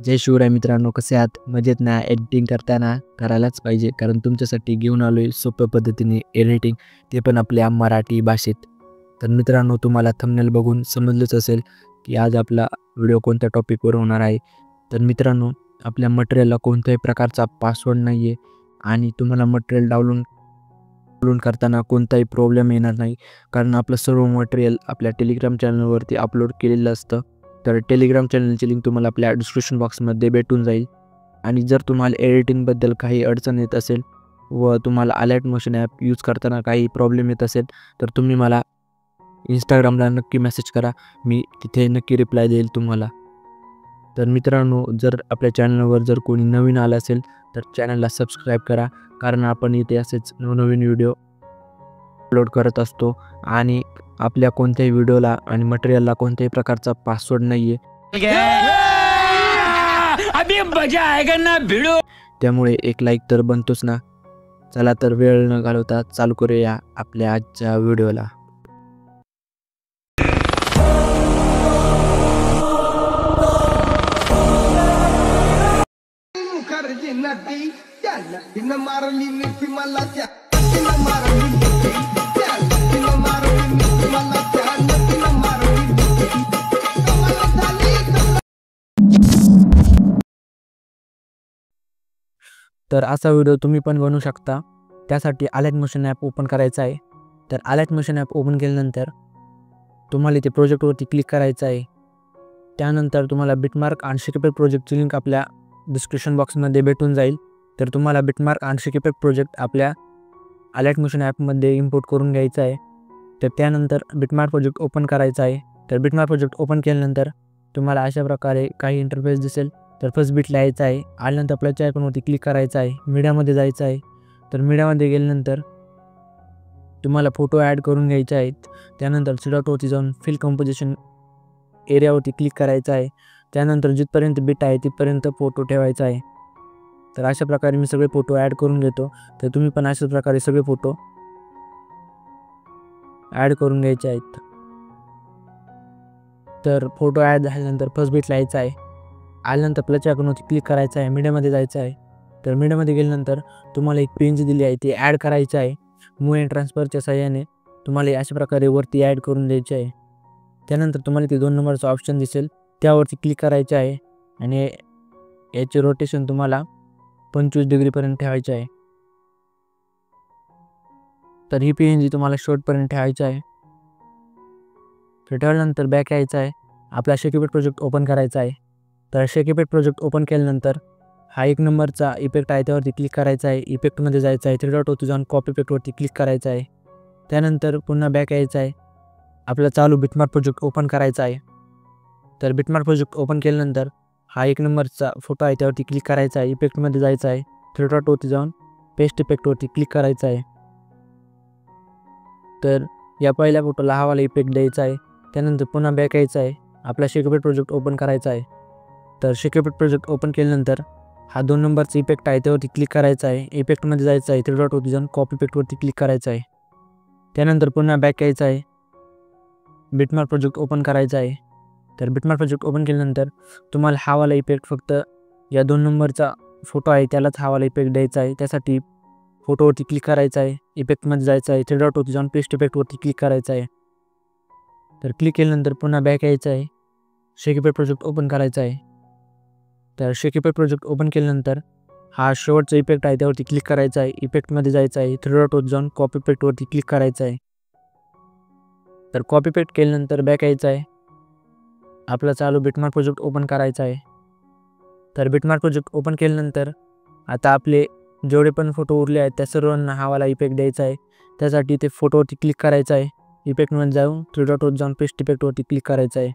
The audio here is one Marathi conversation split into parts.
जय शिवराय मित्रांनो, कसे आहात? मजेत ना? एडिटिंग करताना करायलाच पाहिजे, कारण तुमच्यासाठी घेऊन आलोय सोप्या पद्धतीने एडिटिंग, ते पण आपल्या मराठी भाषेत. तर मित्रांनो, तुम्हाला थंबनेल बघून समजलंच असेल की आज आपला व्हिडिओ कोणत्या टॉपिकवर होणार आहे. तर मित्रांनो, आपल्या मटेरियलला कोणत्याही प्रकारचा पासवर्ड नाही आहे आणि तुम्हाला मटेरियल डाउनलोड करताना कोणताही प्रॉब्लेम येणार नाही, कारण आपलं सर्व मटेरियल आपल्या टेलिग्राम चॅनलवरती अपलोड केलेलं असतं. तर टेलिग्राम चॅनलची लिंक तुम्हाला आपल्या डिस्क्रिप्शन बॉक्समध्ये भेटून जाईल. आणि जर तुम्हाला एडिटिंगबद्दल काही अडचण येत असेल व तुम्हाला अलाइट मोशन ॲप यूज करताना काही प्रॉब्लेम येत असेल, तर तुम्ही मला इंस्टाग्रामला नक्की मेसेज करा, मी तिथे नक्की रिप्लाय देईल तुम्हाला. तर मित्रांनो, जर आपल्या चॅनलवर जर कोणी नवीन आलं असेल तर चॅनलला सबस्क्राईब करा, कारण आपण इथे असेच नवनवीन व्हिडिओ अपलोड करत असतो आणि आपल्या कोणत्याही व्हिडिओला आणि मटेरियलला कोणत्याही प्रकारचा पासवर्ड नाही आहे. अभी मजा आएगा ना भिड़ो. त्यामुळे एक लाईक तर बनतोच ना. चला तर वेळ न घालवता चालू करूया आपल्या आजच्या व्हिडिओला. तर असा व्हिडिओ तुम्ही पण बनवू शकता. त्यासाठी अलाइट मोशन ॲप ओपन करायचं आहे. तर अलाइट मोशन ॲप ओपन केल्यानंतर तुम्हाला इथे प्रोजेक्टवरती क्लिक करायचं आहे. त्यानंतर तुम्हाला बिटमार्क आणि शिकेपेट प्रोजेक्टची लिंक आपल्या डिस्क्रिप्शन बॉक्समध्ये भेटून जाईल. तर तुम्हाला बिटमार्क आणि शिकेपेट प्रोजेक्ट आपल्या अलाइट मोशन ॲपमध्ये इम्पोर्ट करून घ्यायचा आहे. तर त्यानंतर बिटमार्क प्रोजेक्ट ओपन करायचा आहे. तर बिटमार्क प्रोजेक्ट ओपन केल्यानंतर तुम्हाला अशा प्रकारे काही इंटरफेस दिसेल. तर फर्स्ट बिट लिहायचं आहे. आल्यानंतर आपल्या आयकॉनवरती क्लिक करायचं आहे. मीडियामध्ये जायचं आहे. तर मीडियामध्ये गेल्यानंतर तुम्हाला फोटो ॲड करून घ्यायचे आहेत. त्यानंतर सिडॉटवरती जाऊन फिल कंपोजिशन एरियावरती क्लिक करायचं आहे. त्यानंतर जिथपर्यंत बिट आहे तिथपर्यंत फोटो ठेवायचा आहे. तर अशा प्रकारे मी सगळे फोटो ॲड करून घेतो. तर तुम्ही पण अशाच प्रकारे सगळे फोटो ॲड करून घ्यायचे आहेत. तर फोटो ॲड झाल्यानंतर फर्स्ट बिट लिहायचा आहे. आल्यानंतर प्लस आयकॉनवरती क्लिक करायचं आहे. मीडियामध्ये जायचं आहे. तर मीडियामध्ये गेल्यानंतर तुम्हाला एक पेज दिली आहे, ती ॲड करायची आहे. मूव्ह अँड ट्रान्सफरच्या साहाय्याने तुम्हाला अशा प्रकारे वरती ॲड करून द्यायचे आहे. त्यानंतर तुम्हाला ते 2 नंबरचा ऑप्शन दिसेल, त्यावरती क्लिक करायचे आहे आणि याचे रोटेशन तुम्हाला 25 डिग्रीपर्यंत ठेवायचे आहे. तर ही PNG तुम्हाला शेवटपर्यंत ठेवायची आहे. तर ठेवल्यानंतर बॅक यायचं आहे. आपला शेकीपेट प्रोजेक्ट ओपन करायचा आहे. तर शेकीपेट प्रोजेक्ट ओपन केल्यानंतर हा 1 नंबरचा इफेक्ट आहे, त्यावरती क्लिक करायचा आहे. इफेक्टमध्ये जायचं आहे. 3 डॉटवरती जाऊन कॉपी इफेक्टवरती क्लिक करायचं आहे. त्यानंतर पुन्हा बॅक यायचं आहे. आपला चालू बिटमार्क प्रोजेक्ट ओपन करायचा आहे. तर बिटमार्क प्रोजेक्ट ओपन केल्यानंतर हा 1 नंबरचा फोटो आहे, त्यावरती क्लिक करायचा आहे. इफेक्टमध्ये जायचं आहे. 3 डॉटवरती जाऊन पेस्ट इफेक्टवरती क्लिक करायचं आहे. तर या पहिल्या फोटोला हा वाला इफेक्ट द्यायचा आहे. त्यानंतर पुन्हा बॅक यायचं आहे. आपला शेकीपेट प्रोजेक्ट ओपन करायचा आहे. तर शेकीपेट प्रोजेक्ट ओपन केल्यानंतर हा 2 नंबरचा इफेक्ट आहे, त्यावरती क्लिक करायचा आहे. इफेक्टमध्ये जायचं आहे. 3 डॉटवरती जाऊन कॉपी इफेक्टवरती क्लिक करायचं आहे. त्यानंतर पुन्हा बॅक यायचं आहे. बिटमार्क प्रोजेक्ट ओपन करायचा आहे. तर बिटमार्क प्रोजेक्ट ओपन केल्यानंतर तुम्हाला हा वाला इफेक्ट फक्त या 2 नंबरचा फोटो आहे त्यालाच हा वाला इफेक्ट द्यायचा आहे. त्यासाठी फोटोवरती क्लिक करायचं आहे. इफेक्टमध्ये जायचं आहे. 3 डॉटवरती जाऊन पेस्ट इफेक्टवरती क्लिक करायचं आहे. तर क्लिक केल्यानंतर पुन्हा बॅक यायचं आहे. शेकीपेट प्रोजेक्ट ओपन करायचा आहे. तर शेकीपेट प्रोजेक्ट ओपन केल्यानंतर हा शेवटचा इफेक्ट आहे, त्यावरती क्लिक करायचा आहे. इफेक्टमध्ये जायचं आहे. 3 डॉटवरती जाऊन कॉपी इफेक्टवरती क्लिक करायचं आहे. तर कॉपी पेस्ट केल्यानंतर बॅक यायचं आहे. आपला चालू बिटमार्क प्रोजेक्ट ओपन करायचा आहे. तर बिटमार्क प्रोजेक्ट ओपन केल्यानंतर आता आपले जेवढे पण फोटो उरले आहेत त्या सर्वांना हा वाला इफेक्ट द्यायचा आहे. त्यासाठी ते फोटोवरती क्लिक करायचं आहे. इफेक्टमध्ये जाऊन 3 डॉटवरती जाऊन पेस्ट इफेक्टवरती क्लिक करायचं आहे.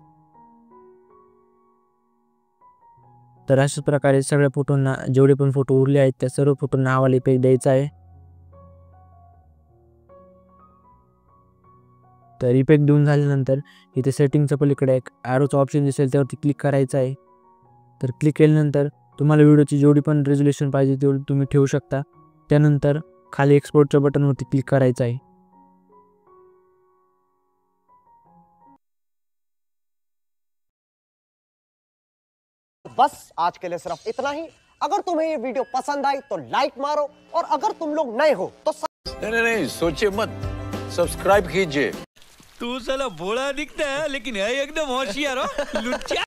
तर अशाच प्रकारे सगळ्या फोटोंना, जेवढे पण फोटो उरले आहेत त्या सर्व फोटोंना हा वाला इफेक्ट द्यायचा आहे. तर इफेक्ट देऊन झाल्यानंतर इथे सेटिंगच्या पलीकडे एक ॲरोचा ऑप्शन दिसेल, त्यावरती क्लिक करायचं आहे. तर क्लिक केल्यानंतर तुम्हाला व्हिडिओची जेवढी पण रेझोल्यूशन पाहिजे तेवढी तुम्ही ठेवू शकता. त्यानंतर खाली एक्सपोर्टच्या बटनवरती क्लिक करायचं आहे. बस आज के लिए सिर्फ इतना ही। अगर तुम्हें ये वीडियो पसंद आई तो लाइक मारो, और अगर तुम लोग नए हो तो नहीं सोचिए मत, सब्सक्राइब कीजिए। तू साला भोला दिखता है लेकिन है एकदम होशियार हो लुच्चा।